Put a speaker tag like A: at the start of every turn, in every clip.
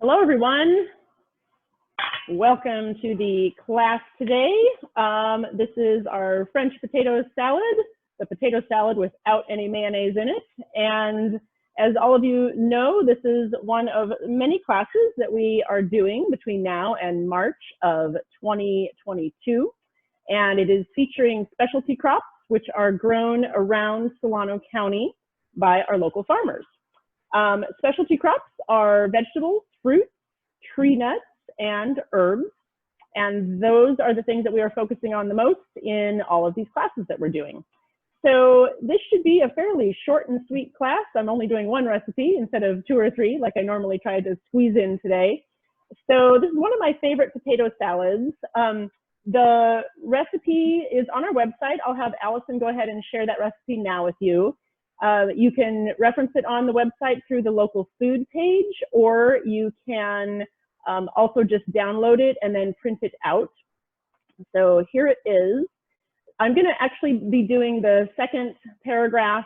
A: Hello, everyone. Welcome to the class today. This is our French potato salad, the potato salad without any mayonnaise in it. And as all of you know, this is one of many classes that we are doing between now and March of 2022. And it is featuring specialty crops, which are grown around Solano County by our local farmers. Specialty crops are vegetables, fruits, tree nuts, and herbs. And those are the things that we are focusing on the most in all of these classes that we're doing. So this should be a fairly short and sweet class. I'm only doing one recipe instead of 2 or 3 like I normally try to squeeze in today. So this is one of my favorite potato salads. The recipe is on our website. I'll have Allison go ahead and share that recipe now with you. You can reference it on the website through the local food page, or you can also just download it and then print it out. So here it is. I'm going to actually be doing the second paragraph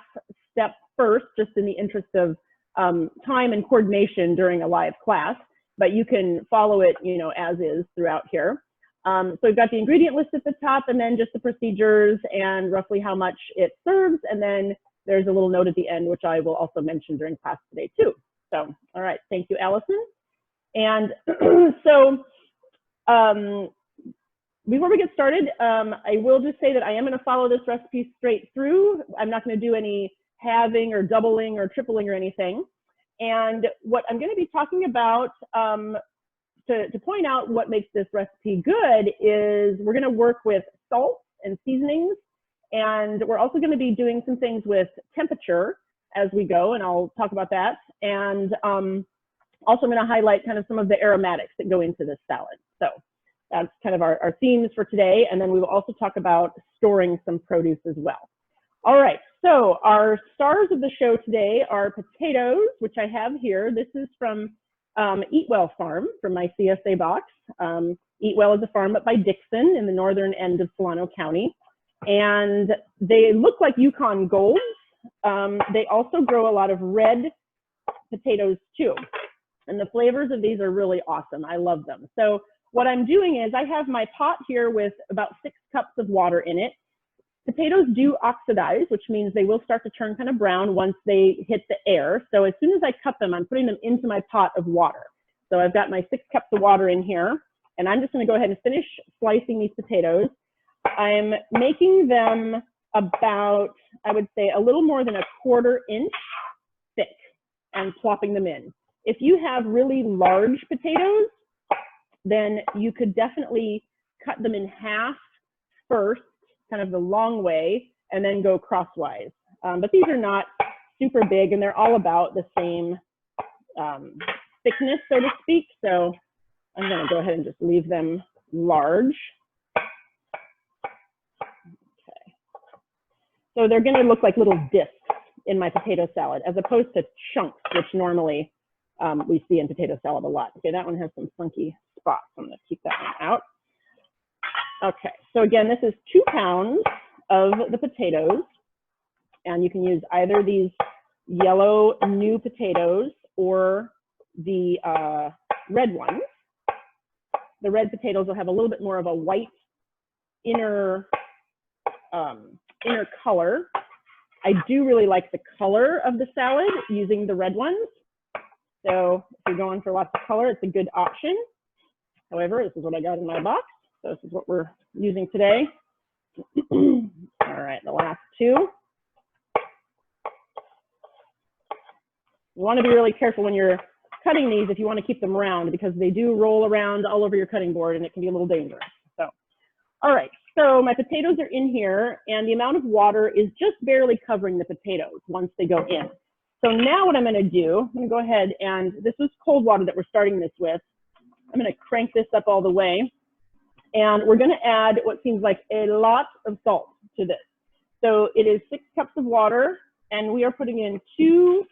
A: step first, just in the interest of time and coordination during a live class, but you can follow it, as is throughout here. So we've got the ingredient list at the top, and then just the procedures and roughly how much it serves, and then there's a little note at the end, which I will also mention during class today too. So, all right, thank you, Allison. And so before we get started, I will just say that I am going to follow this recipe straight through. I'm not going to do any halving or doubling or tripling or anything. And what I'm going to be talking about to point out what makes this recipe good is we're going to work with salt and seasonings. And we're also going to be doing some things with temperature as we go, and I'll talk about that. And also I'm going to highlight kind of some of the aromatics that go into this salad. So that's kind of our themes for today. And then we will also talk about storing some produce as well. All right, so our stars of the show today are potatoes, which I have here. This is from Eat Well Farm, from my CSA box. Eat Well is a farm up by Dixon in the northern end of Solano County. And they look like Yukon Golds. They also grow a lot of red potatoes too. And the flavors of these are really awesome. I love them. So what I'm doing is I have my pot here with about 6 cups of water in it. Potatoes do oxidize, which means they will start to turn kind of brown once they hit the air. So as soon as I cut them, I'm putting them into my pot of water. So I've got my 6 cups of water in here, and I'm just going to go ahead and finish slicing these potatoes. I'm making them about, I would say, a little more than 1/4 inch thick and plopping them in. If you have really large potatoes, then you could definitely cut them in half first, kind of the long way, and then go crosswise. But these are not super big, and they're all about the same thickness, so to speak. So I'm going to go ahead and just leave them large. So they're going to look like little discs in my potato salad, as opposed to chunks, which normally we see in potato salad a lot. Okay, that one has some funky spots. I'm going to keep that one out. Okay, so again, this is 2 pounds of the potatoes, and you can use either these yellow new potatoes or the red ones. The red potatoes will have a little bit more of a white inner color. I do really like the color of the salad using the red ones. So if you're going for lots of color, it's a good option. However, this is what I got in my box. So this is what we're using today. All right, the last 2. You want to be really careful when you're cutting these if you want to keep them round, because they do roll around all over your cutting board and it can be a little dangerous. So, all right. So my potatoes are in here, and the amount of water is just barely covering the potatoes once they go in. So now what I'm going to do, I'm going to go ahead, and this is cold water that we're starting this with. I'm going to crank this up all the way, and we're going to add what seems like a lot of salt to this. So it is 6 cups of water, and we are putting in 2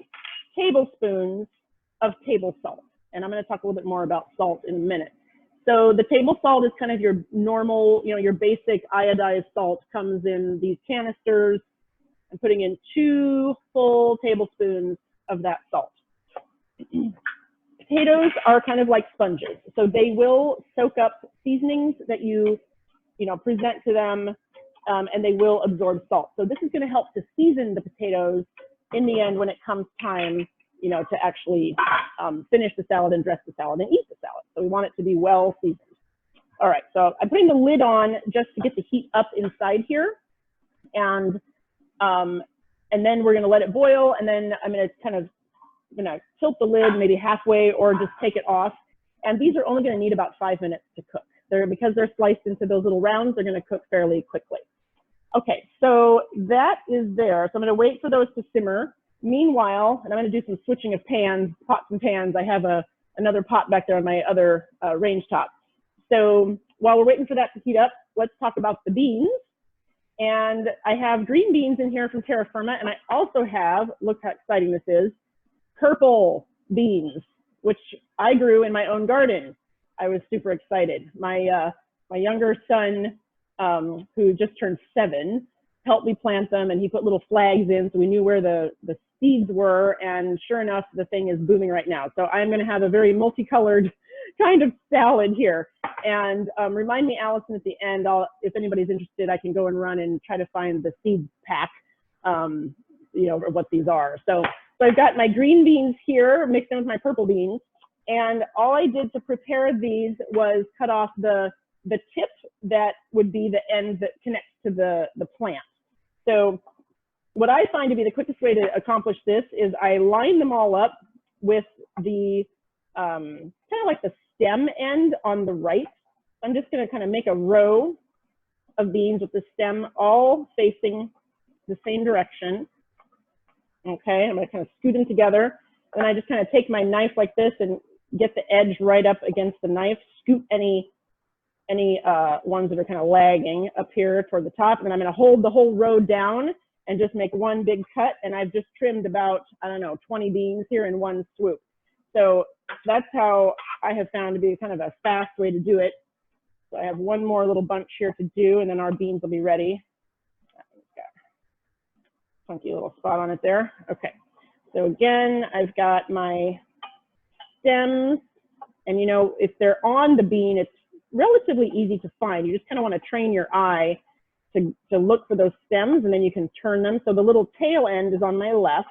A: tablespoons of table salt. And I'm going to talk a little bit more about salt in a minute. So the table salt is kind of your normal, your basic iodized salt, comes in these canisters. I'm putting in 2 full tablespoons of that salt. Potatoes are kind of like sponges. So they will soak up seasonings that you present to them, and they will absorb salt. So this is going to help to season the potatoes in the end when it comes time, to actually finish the salad and dress the salad and eat the salad. So we want it to be well seasoned. All right, so I'm putting the lid on just to get the heat up inside here. And then we're going to let it boil, and then I'm going to tilt the lid maybe halfway or just take it off. And these are only going to need about 5 minutes to cook. Because they're sliced into those little rounds, they're going to cook fairly quickly. Okay, so that is there. So I'm going to wait for those to simmer. Meanwhile, and I'm going to do some switching of pans, pots and pans. I have another pot back there on my other range top. So while we're waiting for that to heat up, let's talk about the beans. And I have green beans in here from terra firma, and I also have, look how exciting this is, purple beans, which I grew in my own garden. I was super excited. My younger son, who just turned 7, helped me plant them, and he put little flags in so we knew where the seeds were, and sure enough, the thing is booming right now. So I'm going to have a very multicolored kind of salad here. And remind me, Allison, at the end, if anybody's interested, I can go and run and try to find the seed pack, what these are. So I've got my green beans here mixed in with my purple beans. And all I did to prepare these was cut off the tip that would be the end that connects to the plant. So what I find to be the quickest way to accomplish this is I line them all up with the kind of like the stem end on the right. I'm just going to kind of make a row of beans with the stem all facing the same direction. Okay, I'm going to kind of scoot them together. And I just kind of take my knife like this and get the edge right up against the knife, scoop any ones that are kind of lagging up here toward the top. And then I'm going to hold the whole row down and just make one big cut. And I've just trimmed about, 20 beans here in one swoop. So that's how I have found to be kind of a fast way to do it. So I have one more little bunch here to do, and then our beans will be ready. Got a funky little spot on it there. Okay. So again, I've got my stems, and if they're on the bean, it's relatively easy to find. You just kind of want to train your eye to look for those stems, and then you can turn them. So the little tail end is on my left,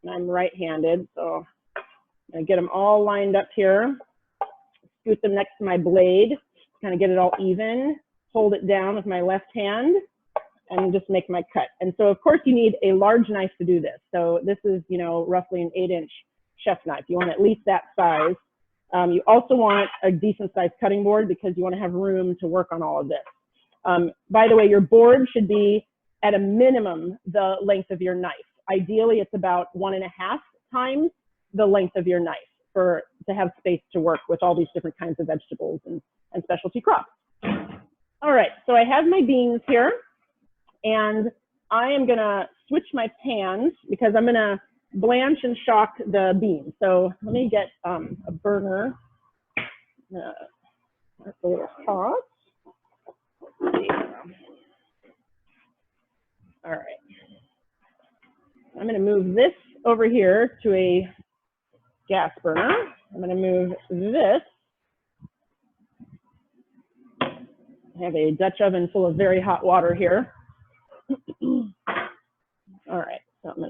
A: and I'm right-handed, so I'm going to get them all lined up here, scoot them next to my blade, kind of get it all even, hold it down with my left hand, and just make my cut. And so, of course, you need a large knife to do this. So this is, roughly an 8-inch chef knife. You want at least that size. You also want a decent sized cutting board because you want to have room to work on all of this. By the way, your board should be at a minimum the length of your knife. Ideally, it's about 1.5 times the length of your knife to have space to work with all these different kinds of vegetables and specialty crops. All right, so I have my beans here, and I am gonna switch my pans because I'm gonna blanch and shock the beans. So let me get a burner. That's a little hot. All right. I'm going to move this over here to a gas burner. I'm going to move this. I have a Dutch oven full of very hot water here. All right, so I'm going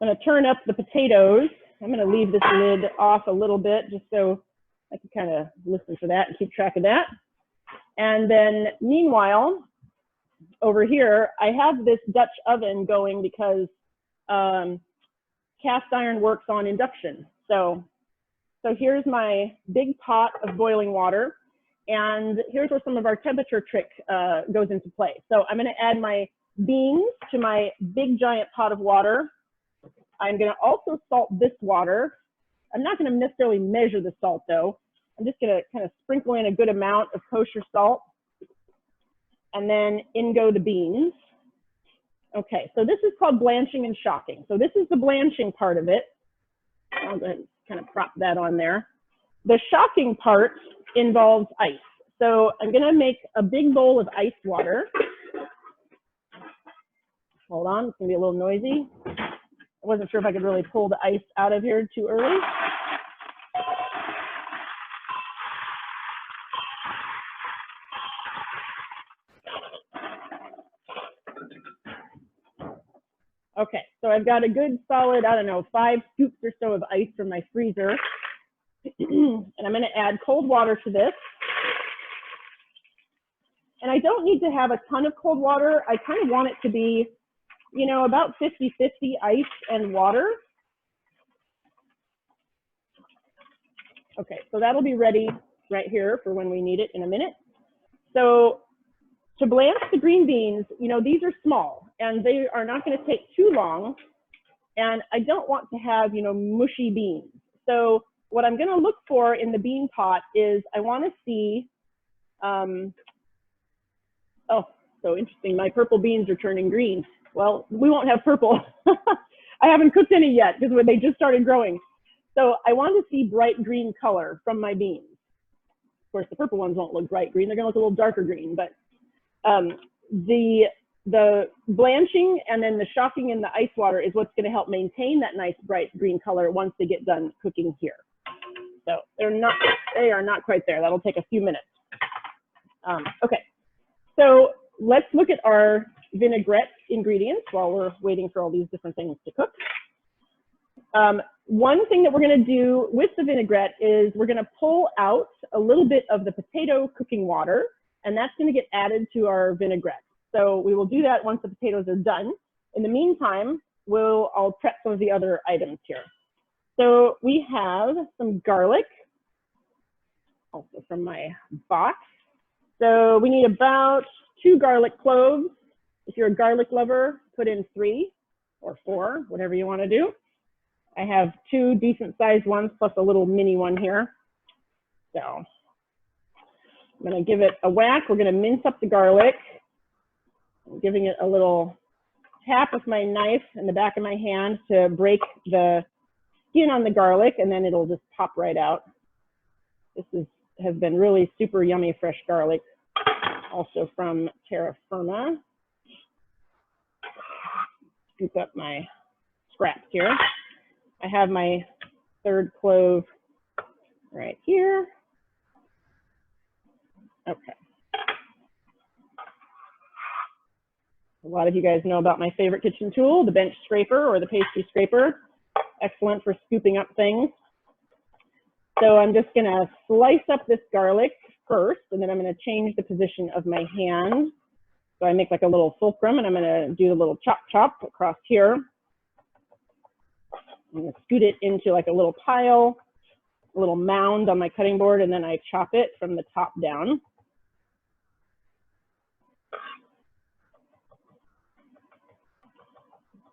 A: to turn up the potatoes. I'm going to leave this lid off a little bit just so I can kind of listen for that and keep track of that. And then meanwhile, over here, I have this Dutch oven going because cast iron works on induction. So here's my big pot of boiling water. And here's where some of our temperature trick goes into play. So I'm going to add my beans to my big giant pot of water. I'm going to also salt this water. I'm not going to necessarily measure the salt though. I'm just going to kind of sprinkle in a good amount of kosher salt. And then in go the beans. Okay, so this is called blanching and shocking. So this is the blanching part of it. I'll go ahead and kind of prop that on there. The shocking part involves ice. So I'm going to make a big bowl of ice water. Hold on, it's going to be a little noisy. I wasn't sure if I could really pull the ice out of here too early. Okay, so I've got a good solid, I don't know, 5 scoops or so of ice from my freezer. And I'm going to add cold water to this. And I don't need to have a ton of cold water. I kind of want it to be, you know, about 50-50 ice and water. Okay, so that'll be ready right here for when we need it in a minute. So to blanch the green beans, you know, these are small and they are not going to take too long. And I don't want to have, you know, mushy beans. So what I'm going to look for in the bean pot is I want to see, oh, so interesting. My purple beans are turning green. Well, we won't have purple. I haven't cooked any yet because they just started growing. So I want to see bright green color from my beans. Of course, the purple ones won't look bright green. They're going to look a little darker green. But the blanching and then the shocking in the ice water is what's going to help maintain that nice bright green color once they get done cooking here. So they are not quite there. That'll take a few minutes. Okay, so let's look at our vinaigrette ingredients while we're waiting for all these different things to cook. One thing that we're going to do with the vinaigrette is we're going to pull out a little bit of the potato cooking water, and that's going to get added to our vinaigrette. So we will do that once the potatoes are done. In the meantime, I'll prep some of the other items here. So we have some garlic, also from my box. So we need about 2 garlic cloves. If you're a garlic lover, put in 3 or 4, whatever you want to do. I have 2 decent sized ones plus a little mini one here. So I'm going to give it a whack. We're going to mince up the garlic. I'm giving it a little tap with my knife in the back of my hand to break the skin on the garlic, and then it'll just pop right out. This has been really super yummy fresh garlic, also from Terra Firma. Scoop up my scraps here. I have my 3rd clove right here. Okay. A lot of you guys know about my favorite kitchen tool, the bench scraper or the pastry scraper. Excellent for scooping up things. So I'm just going to slice up this garlic first, and then I'm going to change the position of my hand. So I make like a little fulcrum, and I'm going to do the little chop chop across here. I'm going to scoot it into like a little pile, a little mound on my cutting board, and then I chop it from the top down.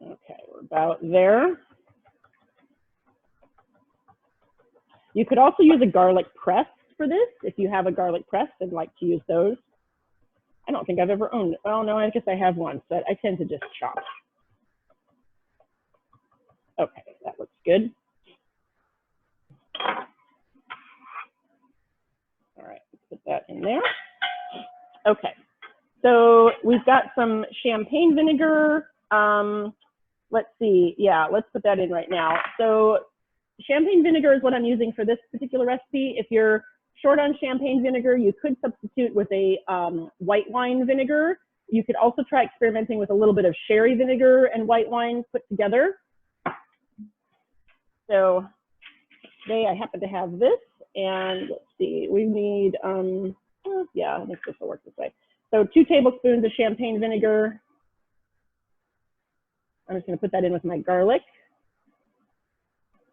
A: Okay, we're about there. You could also use a garlic press for this if you have a garlic press and like to use those. I don't think I've ever owned it. Oh no, I guess I have one, but I tend to just chop. Okay, that looks good. All right, let's put that in there. Okay, so we've got some champagne vinegar. Let's see, yeah, let's put that in right now. So champagne vinegar is what I'm using for this particular recipe. If you're short on champagne vinegar, you could substitute with a white wine vinegar. You could also try experimenting with a little bit of sherry vinegar and white wine put together. So today I happen to have this, and let's see, we need, yeah, I think this will work this way. So 2 tablespoons of champagne vinegar. I'm just going to put that in with my garlic.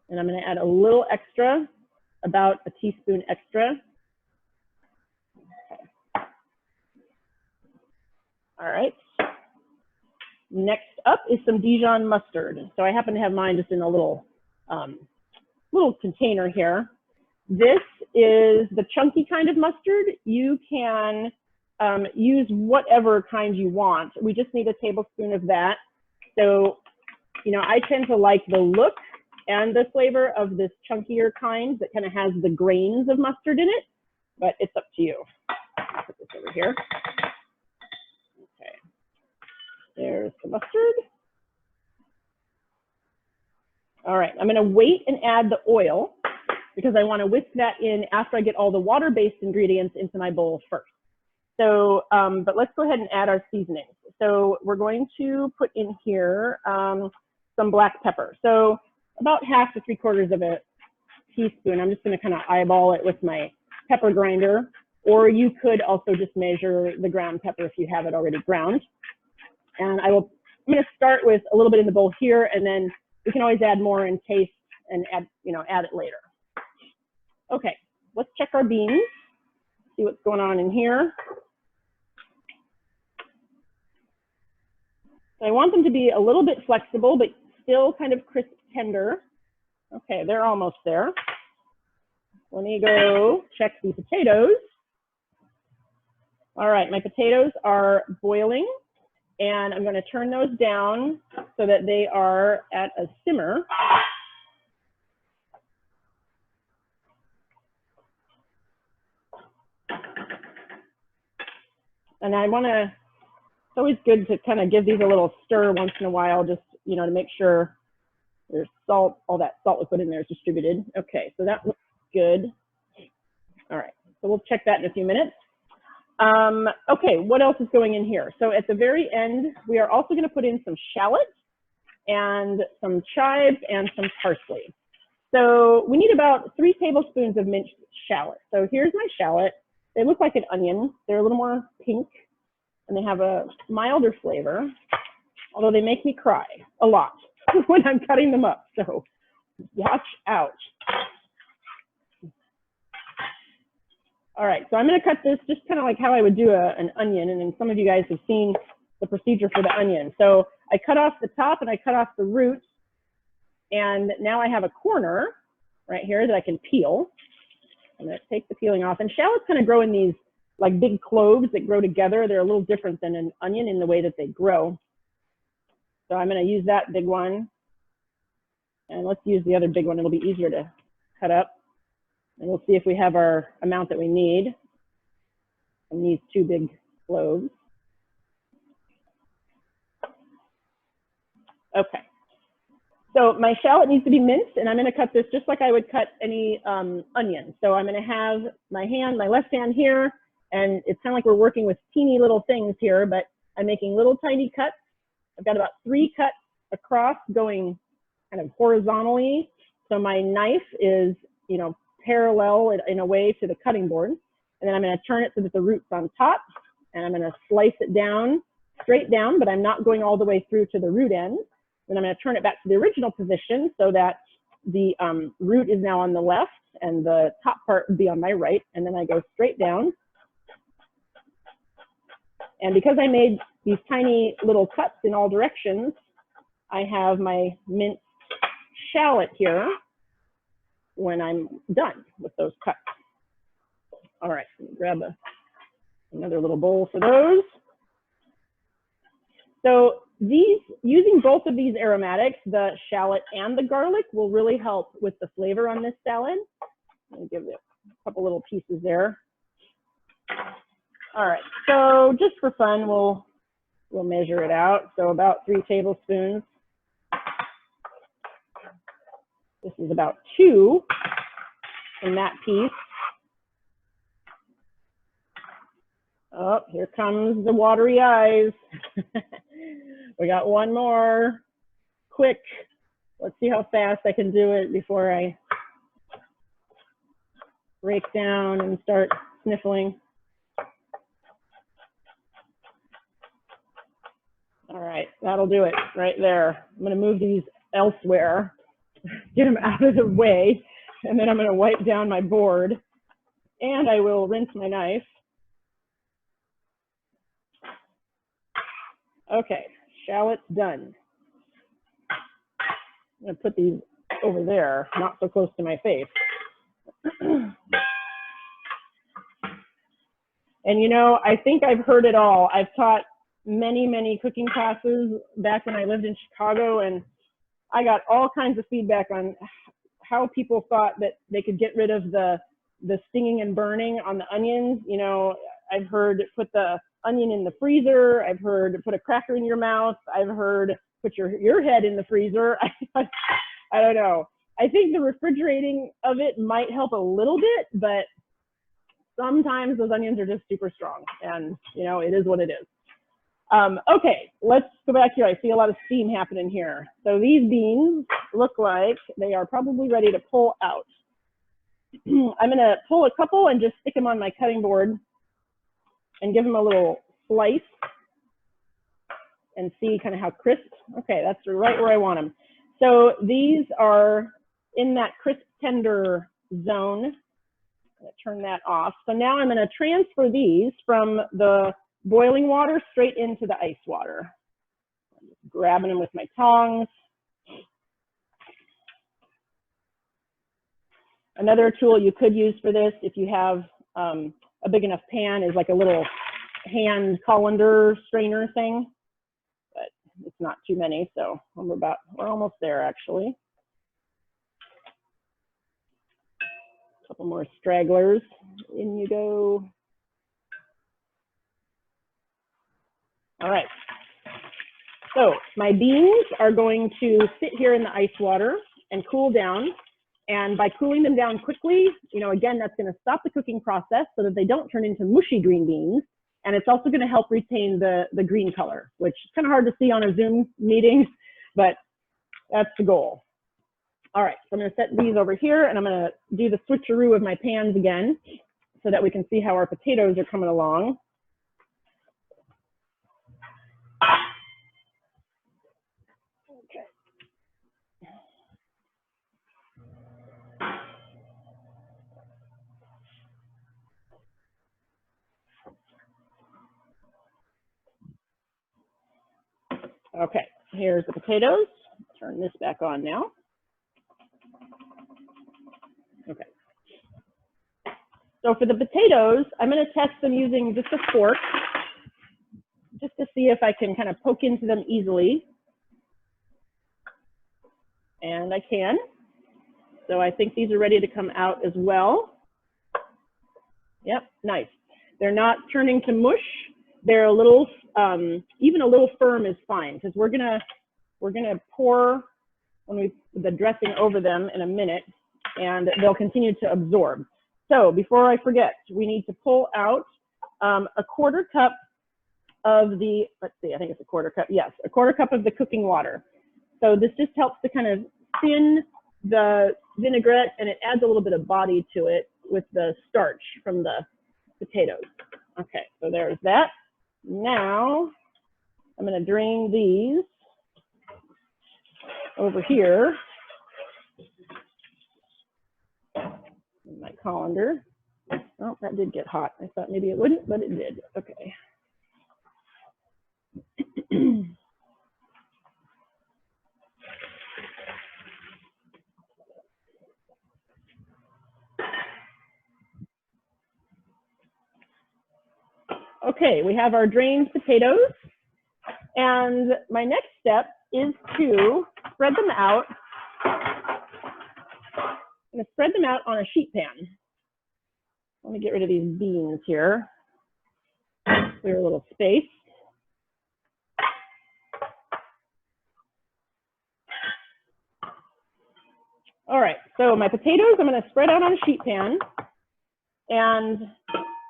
A: And I'm going to add a little extra, about a teaspoon extra. Okay. All right. Next up is some Dijon mustard. So I happen to have mine just in a little container here. This is the chunky kind of mustard. You can use whatever kind you want. We just need a tablespoon of that. So, you know, I tend to like the look and the flavor of this chunkier kind that kind of has the grains of mustard in it, but it's up to you. I'll put this over here. Okay, there's the mustard. All right, I'm gonna wait and add the oil because I wanna whisk that in after I get all the water-based ingredients into my bowl first. So, but let's go ahead and add our seasonings. So we're going to put in here some black pepper. So about 1/2 to 3/4 of a teaspoon. I'm just gonna kind of eyeball it with my pepper grinder, or you could also just measure the ground pepper if you have it already ground. And I'm gonna start with a little bit in the bowl here, and then we can always add more and taste and add it later. Okay, let's check our beans, see what's going on in here. So I want them to be a little bit flexible, but still kind of crisp tender. Okay, they're almost there. Let me go check the potatoes. All right, my potatoes are boiling, and I'm going to turn those down so that they are at a simmer. And I want to, it's always good to kind of give these a little stir once in a while, just, to make sure there's salt, all that salt we put in there is distributed. Okay, so that looks good. All right, so we'll check that in a few minutes. Okay, what else is going in here? So at the very end, we are also going to put in some shallot and some chives and some parsley. So we need about 3 tablespoons of minced shallot. So here's my shallot. They look like an onion. They're a little more pink, and they have a milder flavor, although they make me cry a lot when I'm cutting them up. So watch out. All right, so I'm going to cut this just kind of like how I would do an onion, and then some of you guys have seen the procedure for the onion. So I cut off the top and I cut off the roots, and now I have a corner right here that I can peel. I'm going to take the peeling off, and shallots kind of grow in these like big cloves that grow together. They're a little different than an onion in the way that they grow. So I'm going to use that big one, and let's use the other big one. It'll be easier to cut up. And we'll see if we have our amount that we need from these 2 big cloves. Okay. So my shallot needs to be minced, and I'm going to cut this just like I would cut any onion. So I'm going to have my left hand here, and it's kind of like we're working with teeny little things here, but I'm making little tiny cuts. I've got about 3 cuts across going kind of horizontally. So my knife is, parallel in a way to the cutting board. And then I'm going to turn it so that the root's on top, and I'm going to slice it down, straight down, but I'm not going all the way through to the root end. Then I'm going to turn it back to the original position so that the root is now on the left and the top part would be on my right. And then I go straight down. And because I made these tiny little cuts in all directions, I have my minced shallot here when I'm done with those cuts. All right, let me grab another little bowl for those. So using both of these aromatics, the shallot and the garlic, will really help with the flavor on this salad. Let me give it a couple little pieces there. All right, so just for fun, we'll measure it out. So about 3 tablespoons. This is about 2 in that piece. Oh, here comes the watery eyes. We got one more. Quick. Let's see how fast I can do it before I break down and start sniffling. All right, that'll do it right there. I'm going to move these elsewhere, get them out of the way, and then I'm going to wipe down my board, and I will rinse my knife. Okay, shallot's done. I'm going to put these over there, not so close to my face. And I think I've heard it all. I've taught many cooking classes back when I lived in Chicago, and I got all kinds of feedback on how people thought that they could get rid of the stinging and burning on the onions. I've heard put the onion in the freezer. I've heard put a cracker in your mouth. I've heard put your head in the freezer. I don't know. I think the refrigerating of it might help a little bit, but sometimes those onions are just super strong, and you know, it is what it is. Okay, let's go back here. I see a lot of steam happening here. So these beans look like they are probably ready to pull out. I'm gonna pull a couple and just stick them on my cutting board and give them a little slice and see kind of how crisp. Okay, that's right where I want them. So these are in that crisp tender zone. I'm gonna turn that off. So now I'm gonna transfer these from the boiling water straight into the ice water. I'm just grabbing them with my tongs. Another tool you could use for this, if you have a big enough pan, is like a little hand colander strainer thing, but it's not too many, so we're almost there actually. A couple more stragglers. In you go. All right. So my beans are going to sit here in the ice water and cool down. And by cooling them down quickly, you know, again, that's going to stop the cooking process so that they don't turn into mushy green beans. And it's also going to help retain the green color, which is kind of hard to see on a Zoom meeting, but that's the goal. All right, so I'm going to set these over here, and I'm going to do the switcheroo of my pans again so that we can see how our potatoes are coming along. Okay, here's the potatoes. Turn this back on now. Okay. So for the potatoes, I'm going to test them using just a fork, just to see if I can kind of poke into them easily. And I can. So I think these are ready to come out as well. Yep, nice. They're not turning to mush. They're a little, even a little firm is fine, because we're gonna pour the dressing over them in a minute, and they'll continue to absorb. So before I forget, we need to pull out a 1/4 cup of the, let's see, I think it's a 1/4 cup. Yes, a 1/4 cup of the cooking water. So this just helps to kind of thin the vinaigrette, and it adds a little bit of body to it with the starch from the potatoes. Okay, so there's that. Now I'm going to drain these over here in my colander. Oh, that did get hot. I thought maybe it wouldn't, but it did. Okay. Okay, we have our drained potatoes, and my next step is to spread them out. I'm going to spread them out on a sheet pan. Let me get rid of these beans here. Clear a little space. All right, so my potatoes I'm going to spread out on a sheet pan, and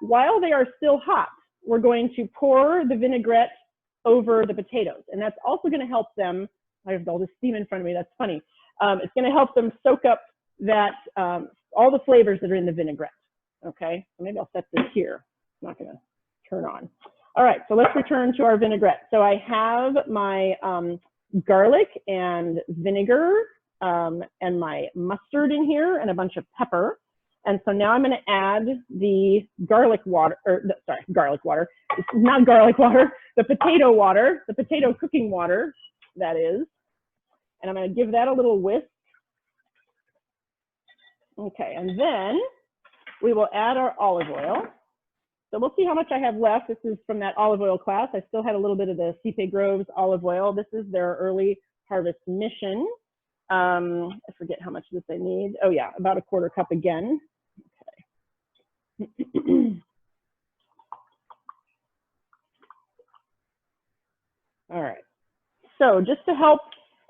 A: while they are still hot, we're going to pour the vinaigrette over the potatoes, and that's also going to help them. I have all this steam in front of me. That's funny. It's going to help them soak up that all the flavors that are in the vinaigrette. Okay, so maybe I'll set this here. It's not going to turn on. All right, so let's return to our vinaigrette. So I have my garlic and vinegar and my mustard in here and a bunch of pepper. And so now I'm going to add the garlic water, or sorry, garlic water. It's not garlic water, the potato water, the potato cooking water, that is. And I'm going to give that a little whisk. Okay, and then we will add our olive oil. So we'll see how much I have left. This is from that olive oil class. I still had a little bit of the Cipe Groves olive oil. This is their early harvest mission. I forget how much of this I need. Oh yeah, about a 1/4 cup again. Okay. All right. So just to help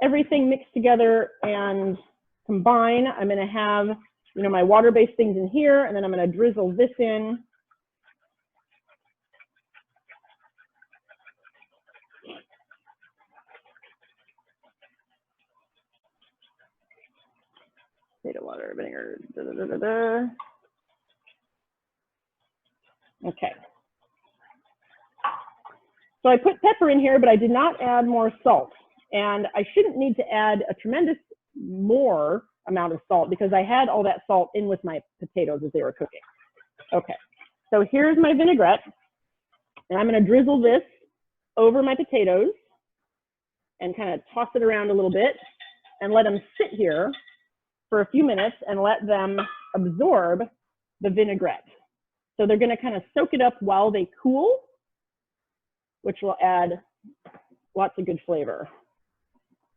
A: everything mixed together and combine, I'm going to have, you know, my water-based things in here, and then I'm going to drizzle this in. Potato water, vinegar, da, da, da, da, da. Okay. So I put pepper in here, but I did not add more salt. And I shouldn't need to add a tremendous more amount of salt because I had all that salt in with my potatoes as they were cooking. Okay, so here's my vinaigrette. And I'm going to drizzle this over my potatoes and kind of toss it around a little bit and let them sit here for a few minutes and let them absorb the vinaigrette. So they're going to kind of soak it up while they cool, which will add lots of good flavor.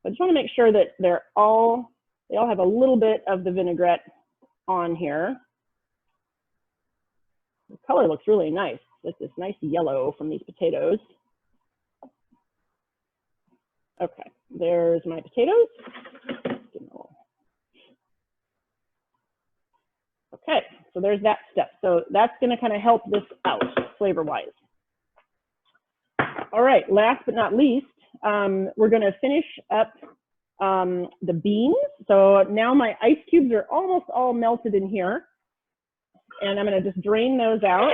A: I just want to make sure that they all have a little bit of the vinaigrette on here. The color looks really nice. It's this nice yellow from these potatoes. Okay, there's my potatoes. Okay, so there's that step. So that's going to kind of help this out flavor-wise. All right, last but not least, we're going to finish up the beans. So now my ice cubes are almost all melted in here. And I'm going to just drain those out.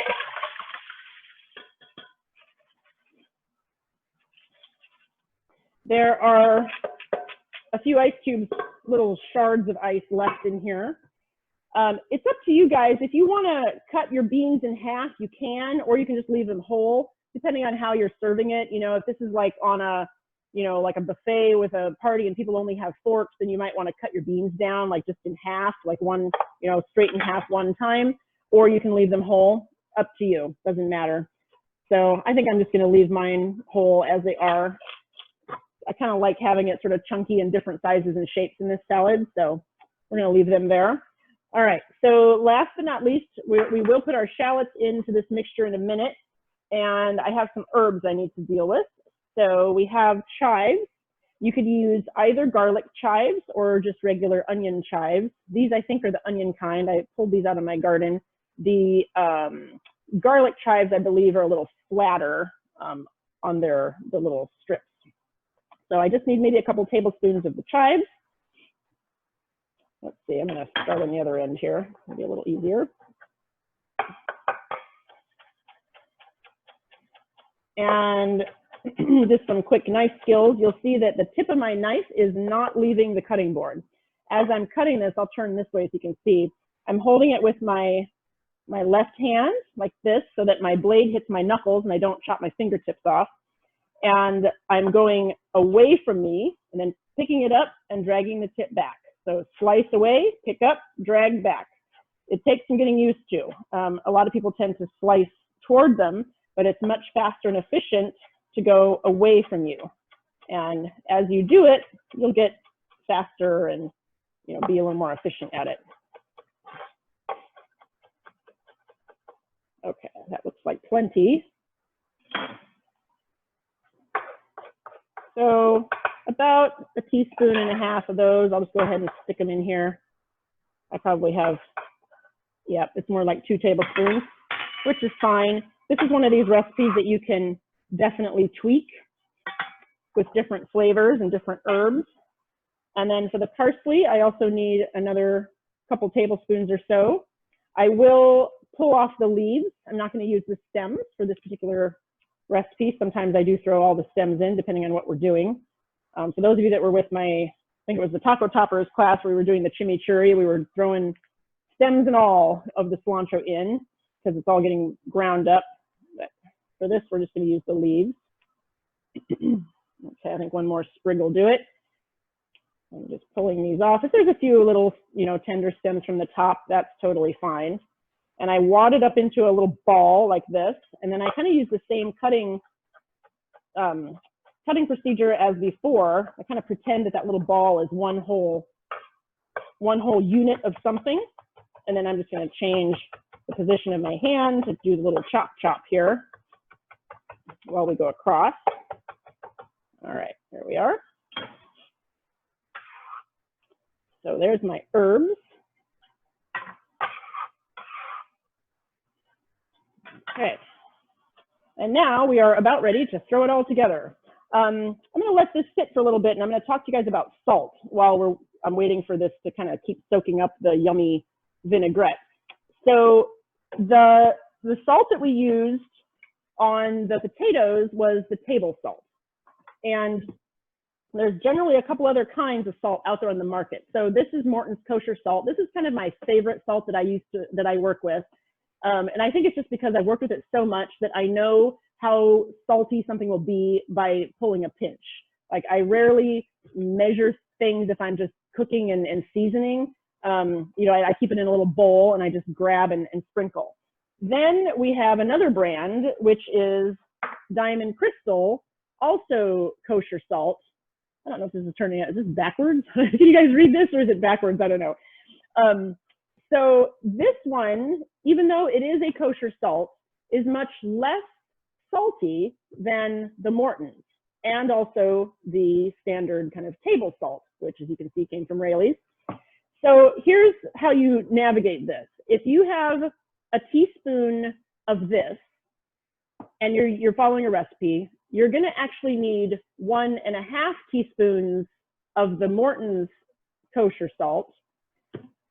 A: There are a few ice cubes, little shards of ice left in here. It's up to you guys. If you want to cut your beans in half, you can, or you can just leave them whole, depending on how you're serving it. You know, if this is like on a, you know, like a buffet with a party and people only have forks, then you might want to cut your beans down like just in half, like one, you know, straight in half one time, or you can leave them whole. Up to you, doesn't matter. So I think I'm just going to leave mine whole as they are. I kind of like having it sort of chunky and different sizes and shapes in this salad, so we're going to leave them there. All right, so last but not least, we will put our shallots into this mixture in a minute, and I have some herbs I need to deal with. So we have chives. You could use either garlic chives or just regular onion chives. These I think are the onion kind. I pulled these out of my garden. The garlic chives, I believe, are a little flatter on the little strips. So I just need maybe a couple tablespoons of the chives. Let's see, I'm going to start on the other end here. It'll be a little easier. And just some quick knife skills. You'll see that the tip of my knife is not leaving the cutting board. As I'm cutting this, I'll turn this way so you can see. I'm holding it with my left hand like this so that my blade hits my knuckles and I don't chop my fingertips off. And I'm going away from me and then picking it up and dragging the tip back. So slice away, pick up, drag back. It takes some getting used to. A lot of people tend to slice toward them, but it's much faster and efficient to go away from you. And as you do it, you'll get faster and, you know, be a little more efficient at it. Okay, that looks like plenty. So about a teaspoon and a half of those. I'll just go ahead and stick them in here. I probably have, yeah, it's more like 2 tablespoons, which is fine. This is one of these recipes that you can definitely tweak with different flavors and different herbs. And then for the parsley, I also need another couple tablespoons or so. I will pull off the leaves. I'm not going to use the stems for this particular recipe. Sometimes I do throw all the stems in depending on what we're doing. For those of you that were with my, I think it was the Taco Toppers class where we were doing the chimichurri, we were throwing stems and all of the cilantro in because it's all getting ground up. But for this, we're just going to use the leaves. Okay, I think one more sprig will do it. I'm just pulling these off. If there's a few little, you know, tender stems from the top, that's totally fine. And I wad it up into a little ball like this, and then I kind of use the same cutting procedure as before. I kind of pretend that that little ball is one whole unit of something, and then I'm just going to change the position of my hand to do the little chop chop here while we go across. All right, there we are. So there's my herbs. Okay. And now we are about ready to throw it all together. I'm going to let this sit for a little bit, and I'm going to talk to you guys about salt while I'm waiting for this to kind of keep soaking up the yummy vinaigrette. So the salt that we used on the potatoes was the table salt. And there's generally a couple other kinds of salt out there on the market. So this is Morton's kosher salt. This is kind of my favorite salt that I work with. And I think it's just because I've worked with it so much that I know how salty something will be by pulling a pinch. Like, I rarely measure things if I'm just cooking and seasoning. You know, I keep it in a little bowl and I just grab and sprinkle. Then we have another brand, which is Diamond Crystal, also kosher salt. I don't know if this is turning out, is this backwards? Can you guys read this, or is it backwards? I don't know. So this one, even though it is a kosher salt, is much less salty than the Morton's, and also the standard kind of table salt, which, as you can see, came from Raley's. So here's how you navigate this. If you have a teaspoon of this and you're following a recipe, you're going to actually need 1.5 teaspoons of the Morton's kosher salt,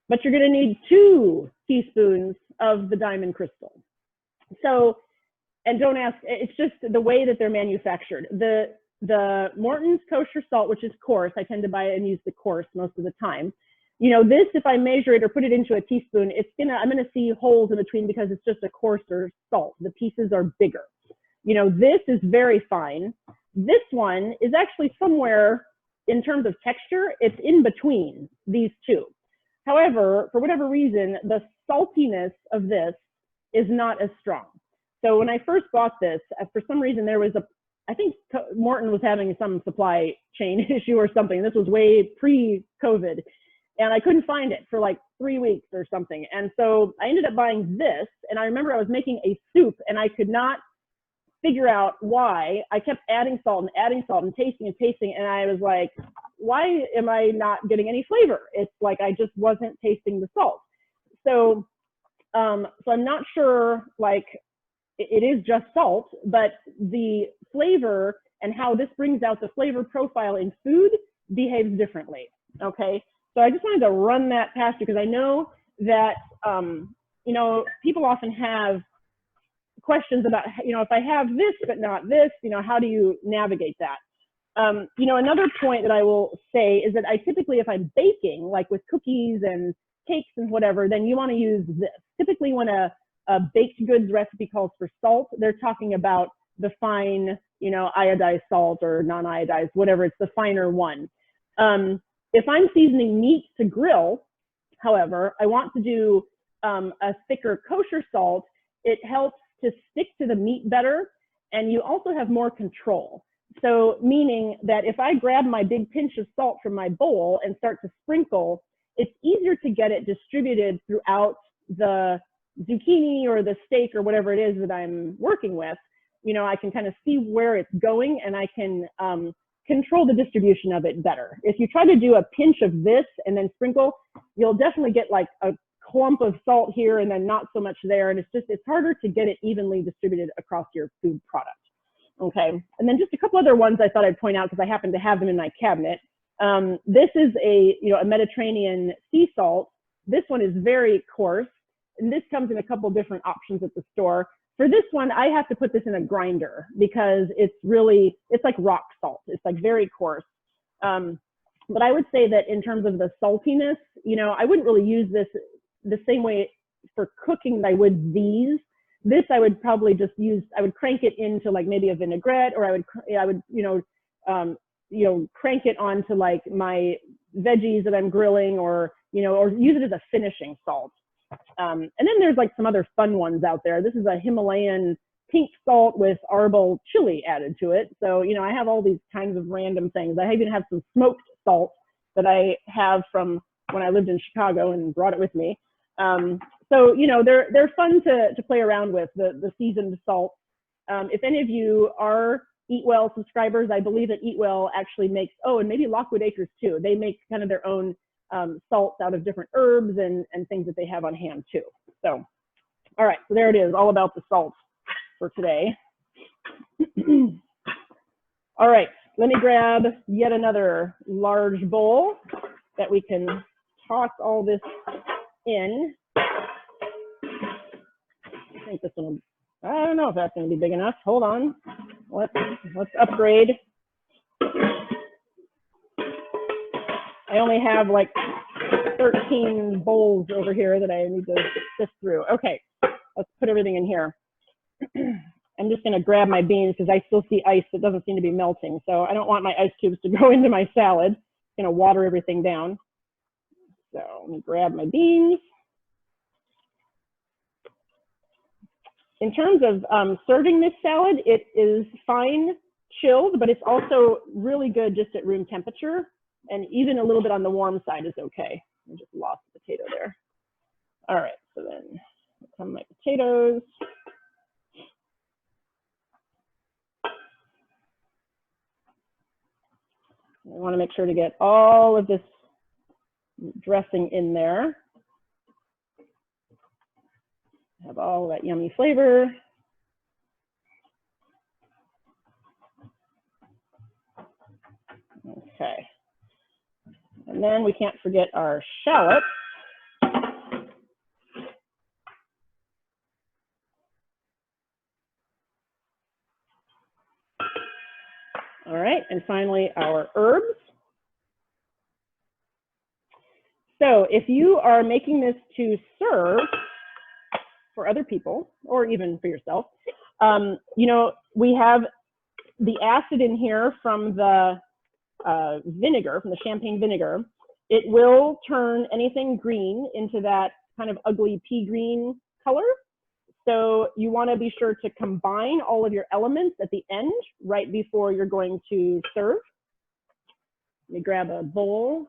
A: but you're going to need 2 teaspoons of the Diamond Crystal. So, and don't ask, it's just the way that they're manufactured. The Morton's kosher salt, which is coarse, I tend to buy and use the coarse most of the time. You know, this, if I measure it or put it into a teaspoon, I'm gonna see holes in between because it's just a coarser salt. The pieces are bigger. You know, this is very fine. This one is actually somewhere, in terms of texture, it's in between these two. However, for whatever reason, the saltiness of this is not as strong. So when I first bought this, for some reason there was I think Morton was having some supply chain issue or something. This was way pre-COVID, and I couldn't find it for like 3 weeks or something. And so I ended up buying this, and I remember I was making a soup and I could not figure out why. I kept adding salt and tasting, and I was like, why am I not getting any flavor? It's like I just wasn't tasting the salt. So so I'm not sure, like, it is just salt, but the flavor and how this brings out the flavor profile in food behaves differently. Okay, so I just wanted to run that past you because I know that you know, people often have questions about, you know, if I have this but not this, you know, how do you navigate that? You know, another point that I will say is that I typically, if I'm baking, like with cookies and cakes and whatever, then you want to use this. Typically when a baked goods recipe calls for salt, they're talking about the fine, you know, iodized salt or non-iodized, whatever, it's the finer one. If I'm seasoning meat to grill, however, I want to do a thicker kosher salt. It helps to stick to the meat better, and you also have more control. So meaning that if I grab my big pinch of salt from my bowl and start to sprinkle, it's easier to get it distributed throughout the zucchini or the steak or whatever it is that I'm working with. You know, I can kind of see where it's going, and I can control the distribution of it better. If you try to do a pinch of this and then sprinkle, you'll definitely get like a clump of salt here and then not so much there. And it's harder to get it evenly distributed across your food product. Okay, and then just a couple other ones I thought I'd point out because I happen to have them in my cabinet. This is a Mediterranean sea salt. This one is very coarse, and this comes in a couple different options at the store. For this one, I have to put this in a grinder because it's like rock salt. It's like very coarse. But I would say that in terms of the saltiness, you know, I wouldn't really use this the same way for cooking that I would these. This I would probably just use, I would crank it into like maybe a vinaigrette, or I would crank it onto like my veggies that I'm grilling, or use it as a finishing salt. And then there's like some other fun ones out there. This is a Himalayan pink salt with arbol chili added to it. So, you know, I have all these kinds of random things. I even have some smoked salt that I have from when I lived in Chicago and brought it with me. So, you know, they're fun to play around with, the seasoned salt. If any of you are Eat Well subscribers, I believe that Eat Well actually makes, and maybe Lockwood Acres too. They make kind of their own salts out of different herbs and things that they have on hand too. So, all right, so there it is, all about the salt for today. All right, let me grab yet another large bowl that we can toss all this in. I think this one, I don't know if that's going to be big enough. Hold on. Let's upgrade. I only have like 13 bowls over here that I need to sift through. Okay, let's put everything in here. I'm just going to grab my beans because I still see ice that doesn't seem to be melting. So I don't want my ice cubes to go into my salad. I'm going to water everything down. So let me grab my beans. In terms of serving this salad, it is fine chilled, but it's also really good just at room temperature. And even a little bit on the warm side is okay. I just lost the potato there. All right, so then come my potatoes. I want to make sure to get all of this dressing in there. Have all that yummy flavor. Okay. And then we can't forget our shallots. All right, and finally our herbs. So if you are making this to serve for other people or even for yourself, you know, we have the acid in here from the vinegar, from the champagne vinegar. It will turn anything green into that kind of ugly pea green color. So you want to be sure to combine all of your elements at the end, right before you're going to serve. Let me grab a bowl.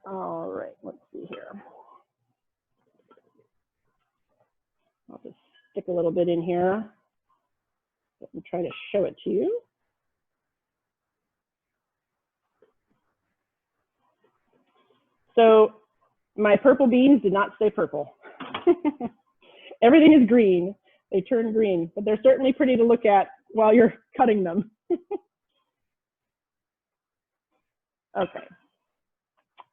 A: All right, let's see here. I'll just stick a little bit in here. Let me try to show it to you. So my purple beans did not stay purple. Everything is green. They turn green, but they're certainly pretty to look at while you're cutting them. Okay.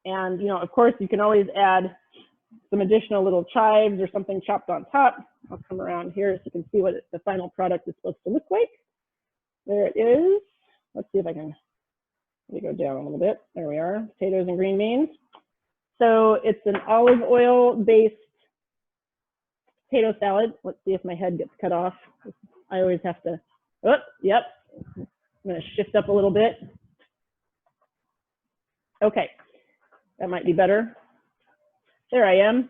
A: And, you know, of course, you can always add some additional little chives or something chopped on top. I'll come around here so you can see what the final product is supposed to look like. There it is. Let's see if I can, let me go down a little bit. There we are, potatoes and green beans. So it's an olive oil based potato salad. Let's see if my head gets cut off. I always have to, oh, yep. I'm gonna shift up a little bit. Okay, that might be better. There I am.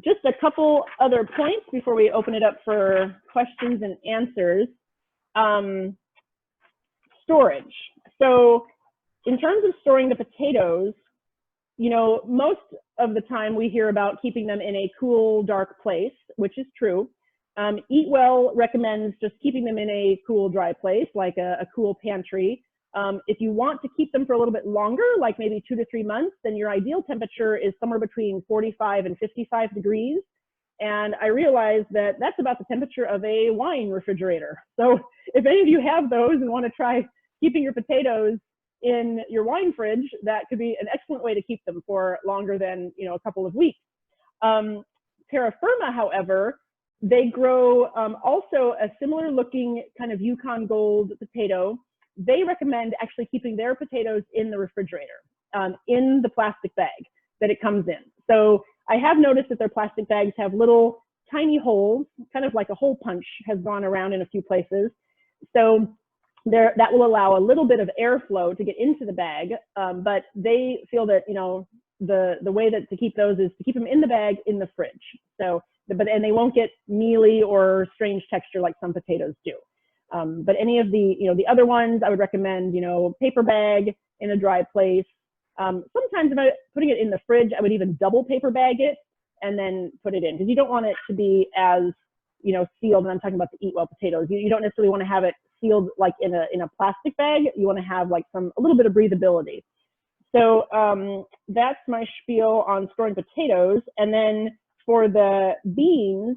A: Just a couple other points before we open it up for questions and answers. Storage. So in terms of storing the potatoes, you know, most of the time we hear about keeping them in a cool, dark place, which is true. Eat Well recommends just keeping them in a cool, dry place, like a cool pantry. If you want to keep them for a little bit longer, like maybe 2 to 3 months, then your ideal temperature is somewhere between 45 and 55 degrees. And I realized that that's about the temperature of a wine refrigerator. So if any of you have those and want to try keeping your potatoes in your wine fridge, that could be an excellent way to keep them for longer than, you know, a couple of weeks. Terra firma, however, they grow also a similar looking kind of Yukon Gold potato. They recommend actually keeping their potatoes in the refrigerator, in the plastic bag that it comes in. So I have noticed that their plastic bags have little tiny holes, kind of like a hole punch has gone around in a few places. So that will allow a little bit of airflow to get into the bag, but they feel that, you know, the way that to keep those is to keep them in the bag in the fridge. So, and they won't get mealy or strange texture like some potatoes do. But any of the, you know, the other ones, I would recommend, you know, paper bag in a dry place. Sometimes if I'm putting it in the fridge, I would even double paper bag it and then put it in, because you don't want it to be as, you know, sealed. And I'm talking about the Eat Well potatoes. You don't necessarily want to have it sealed like in a plastic bag. You want to have like a little bit of breathability. So that's my spiel on storing potatoes. And then for the beans,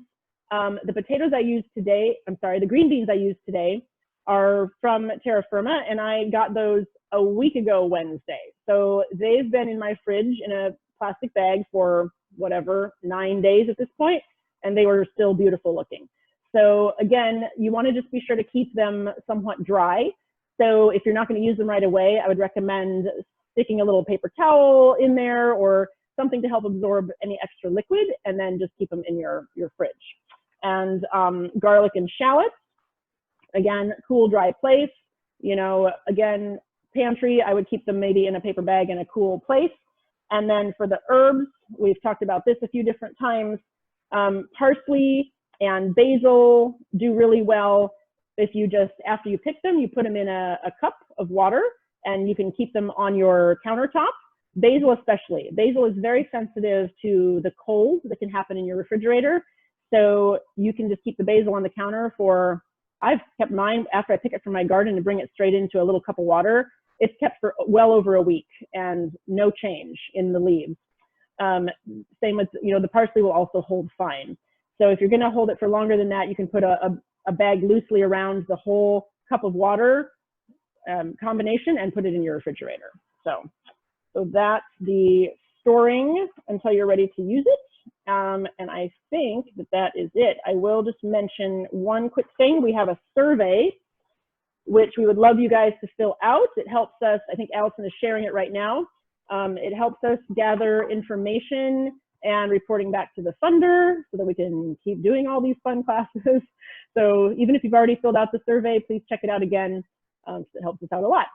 A: the potatoes I used today, the green beans I used today are from Terra Firma, and I got those a week ago Wednesday. So they've been in my fridge in a plastic bag for whatever, 9 days at this point, and they were still beautiful looking. So again, you want to just be sure to keep them somewhat dry. So if you're not going to use them right away, I would recommend sticking a little paper towel in there or something to help absorb any extra liquid, and then just keep them in your fridge. And garlic and shallots, again, cool, dry place. You know, again, pantry, I would keep them maybe in a paper bag in a cool place. And then for the herbs, we've talked about this a few different times. Parsley and basil do really well. If you just, after you pick them, you put them in a cup of water, and you can keep them on your countertop. Basil especially. Basil is very sensitive to the cold that can happen in your refrigerator. So you can just keep the basil on the counter for, I've kept mine after I pick it from my garden and bring it straight into a little cup of water. It's kept for well over a week and no change in the leaves. Same with, you know, the parsley will also hold fine. So if you're going to hold it for longer than that, you can put a bag loosely around the whole cup of water combination and put it in your refrigerator. So that's the storing until you're ready to use it. And I think that is it. I will just mention one quick thing. We have a survey, which we would love you guys to fill out. It helps us, I think Allison is sharing it right now. It helps us gather information and reporting back to the funder so that we can keep doing all these fun classes. So even if you've already filled out the survey, please check it out again. It helps us out a lot.